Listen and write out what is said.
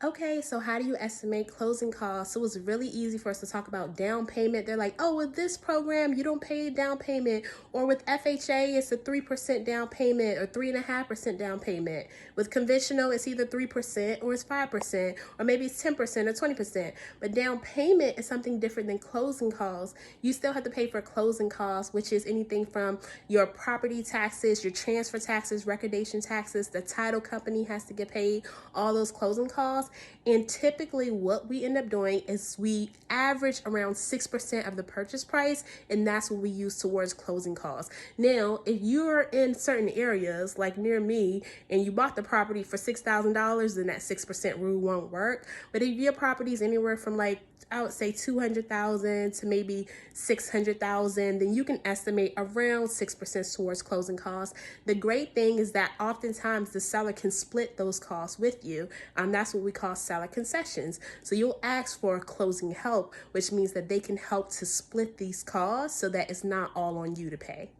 Okay, so how do you estimate closing costs? So it's really easy for us to talk about down payment. They're like, oh, with this program, you don't pay down payment. Or with FHA, it's a 3% down payment or 3.5% down payment. With conventional, it's either 3% or it's 5%, or maybe it's 10% or 20%. But down payment is something different than closing costs. You still have to pay for closing costs, which is anything from your property taxes, your transfer taxes, recordation taxes, the title company has to get paid, all those closing costs. And typically what we end up doing is we average around 6% of the purchase price, and that's what we use towards closing costs. Now, if you're in certain areas like near me and you bought the property for $6,000, then that 6% rule won't work. But if your property is anywhere from like, I would say 200,000 to maybe 600,000, then you can estimate around 6% towards closing costs. The great thing is that oftentimes the seller can split those costs with you. That's what we call seller concessions. So you'll ask for closing help, which means that they can help to split these costs so that it's not all on you to pay.